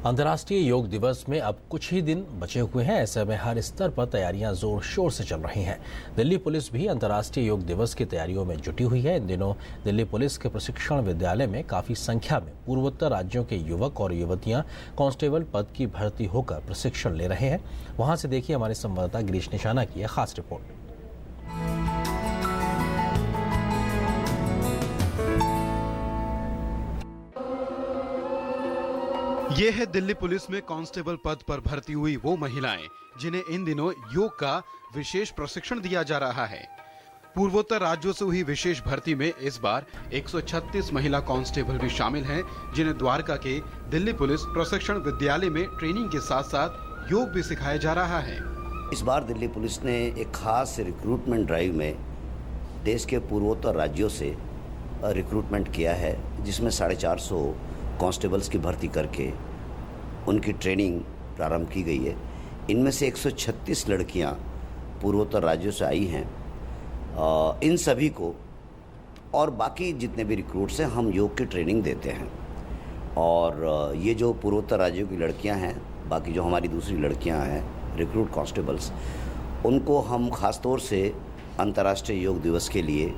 अंतर्राष्ट्रीय योग दिवस में अब कुछ ही दिन बचे हुए हैं। ऐसे में हर स्तर पर तैयारियां जोर शोर से चल रही हैं। दिल्ली पुलिस भी अंतर्राष्ट्रीय योग दिवस की तैयारियों में जुटी हुई है। इन दिनों दिल्ली पुलिस के प्रशिक्षण विद्यालय में काफी संख्या में पूर्वोत्तर राज्यों के युवक और युवतियां कांस्टेबल पद की भर्ती होकर प्रशिक्षण ले रहे हैं। वहां से देखिए हमारे संवाददाता गिरीश निशाना की यह खास रिपोर्ट। ये है दिल्ली पुलिस में कांस्टेबल पद पर भर्ती हुई वो महिलाएं जिन्हें इन दिनों योग का विशेष प्रशिक्षण दिया जा रहा है। पूर्वोत्तर राज्यों से हुई विशेष भर्ती में इस बार 136 महिला कांस्टेबल भी शामिल हैं, जिन्हें द्वारका के दिल्ली पुलिस प्रशिक्षण विद्यालय में ट्रेनिंग के साथ साथ योग भी सिखाया जा रहा है। इस बार दिल्ली पुलिस ने एक खास रिक्रूटमेंट ड्राइव में देश के पूर्वोत्तर राज्यों से रिक्रूटमेंट किया है, जिसमें 450 कांस्टेबल्स की भर्ती करके उनकी ट्रेनिंग प्रारंभ की गई है। इनमें से 136 लड़कियां पूर्वोत्तर राज्यों से आई हैं। इन सभी को और बाकी जितने भी रिक्रूट्स हैं, हम योग की ट्रेनिंग देते हैं। और ये जो पूर्वोत्तर राज्यों की लड़कियां हैं, बाकी जो हमारी दूसरी लड़कियां हैं रिक्रूट कांस्टेबल्स, उनको हम ख़ास तौर से अंतर्राष्ट्रीय योग दिवस के लिए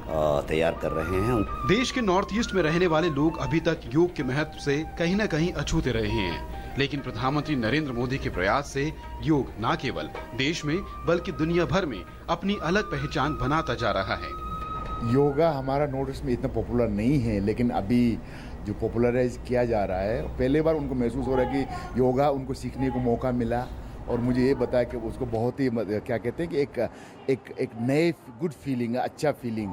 तैयार कर रहे हैं। देश के नॉर्थ ईस्ट में रहने वाले लोग अभी तक योग के महत्व से कहीं न कहीं अछूते रहे हैं, लेकिन प्रधानमंत्री नरेंद्र मोदी के प्रयास से योग न केवल देश में बल्कि दुनिया भर में अपनी अलग पहचान बनाता जा रहा है। योगा हमारा नॉर्थ ईस्ट में इतना पॉपुलर नहीं है, लेकिन अभी जो पॉपुलराइज किया जा रहा है, पहले बार उनको महसूस हो रहा है कि योगा उनको सीखने को मौका मिला। और मुझे ये बताया कि उसको बहुत ही क्या कहते हैं कि एक नए गुड फीलिंग, अच्छा फीलिंग।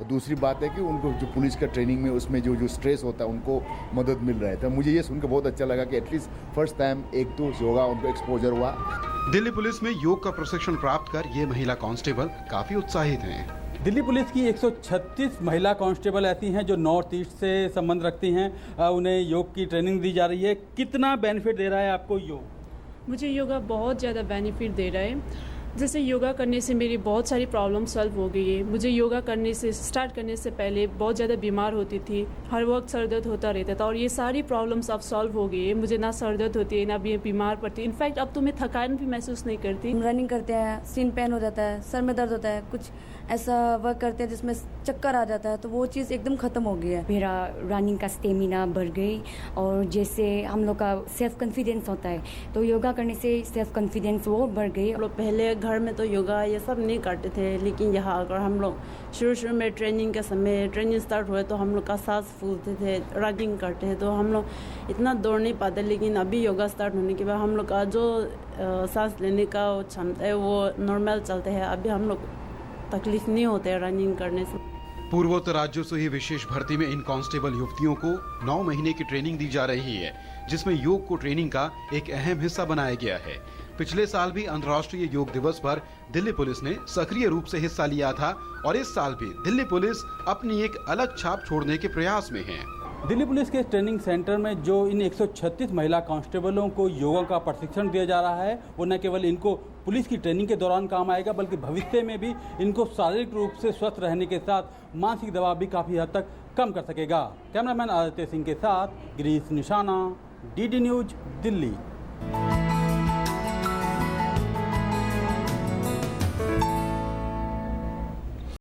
दूसरी बात है कि उनको जो पुलिस का ट्रेनिंग में उसमें जो स्ट्रेस होता है उनको मदद मिल रहा है। तो मुझे ये सुनकर बहुत अच्छा लगा कि एटलीस्ट फर्स्ट टाइम एक तो योगा उनको एक्सपोजर हुआ। दिल्ली पुलिस में योग का प्रशिक्षण प्राप्त कर ये महिला कांस्टेबल काफी उत्साहित हैं। दिल्ली पुलिस की 136 महिला कांस्टेबल ऐसी हैं जो नॉर्थ ईस्ट से संबंध रखती हैं। उन्हें योग की ट्रेनिंग दी जा रही है। कितना बेनिफिट दे रहा है आपको योग? मुझे योगा बहुत ज़्यादा बेनिफिट दे रहा है। जैसे योगा करने से मेरी बहुत सारी प्रॉब्लम सॉल्व हो गई है। मुझे योगा करने से स्टार्ट करने से पहले बहुत ज़्यादा बीमार होती थी, हर वक्त सर दर्द होता रहता था, और ये सारी प्रॉब्लम्स अब सॉल्व हो गई है। मुझे ना सर दर्द होती है, ना भी बीमार पड़ती है। इनफैक्ट अब तो मैं थकान भी महसूस नहीं करती। रनिंग करते हैं, सीन पेन हो जाता है, सर में दर्द होता है, कुछ ऐसा वर्क करते हैं जिसमें चक्कर आ जाता है, तो वो चीज़ एकदम ख़त्म हो गई है। मेरा रनिंग का स्टेमिना बढ़ गई, और जैसे हम लोग का सेल्फ कॉन्फिडेंस होता है, तो योगा करने से सेल्फ कॉन्फिडेंस वो बढ़ गई। हम लोग पहले घर में तो योगा ये सब नहीं करते थे, लेकिन यहाँ आकर हम लोग शुरू में ट्रेनिंग के समय ट्रेनिंग स्टार्ट हुए तो हम लोग का सांस फूलते थे, रनिंग करते थे तो हम लोग इतना दौड़ नहीं पाते। लेकिन अभी योगा स्टार्ट होने के बाद हम लोग का जो सांस लेने का क्षमता है वो नॉर्मल चलते हैं। अभी हम लोग तकलीफ नहीं होते रनिंग करने से। पूर्वोत्तर राज्यों से ही विशेष भर्ती में इन कांस्टेबल युवतियों को 9 महीने की ट्रेनिंग दी जा रही है, जिसमें योग को ट्रेनिंग का एक अहम हिस्सा बनाया गया है। पिछले साल भी अंतर्राष्ट्रीय योग दिवस पर दिल्ली पुलिस ने सक्रिय रूप से हिस्सा लिया था, और इस साल भी दिल्ली पुलिस अपनी एक अलग छाप छोड़ने के प्रयास में है। दिल्ली पुलिस के ट्रेनिंग सेंटर में जो इन 136 महिला कांस्टेबलों को योगा का प्रशिक्षण दिया जा रहा है, वो न केवल इनको पुलिस की ट्रेनिंग के दौरान काम आएगा, बल्कि भविष्य में भी इनको शारीरिक रूप से स्वस्थ रहने के साथ मानसिक दबाव भी काफ़ी हद तक कम कर सकेगा। कैमरामैन आदित्य सिंह के साथ गिरीश निशाना, DD न्यूज, दिल्ली।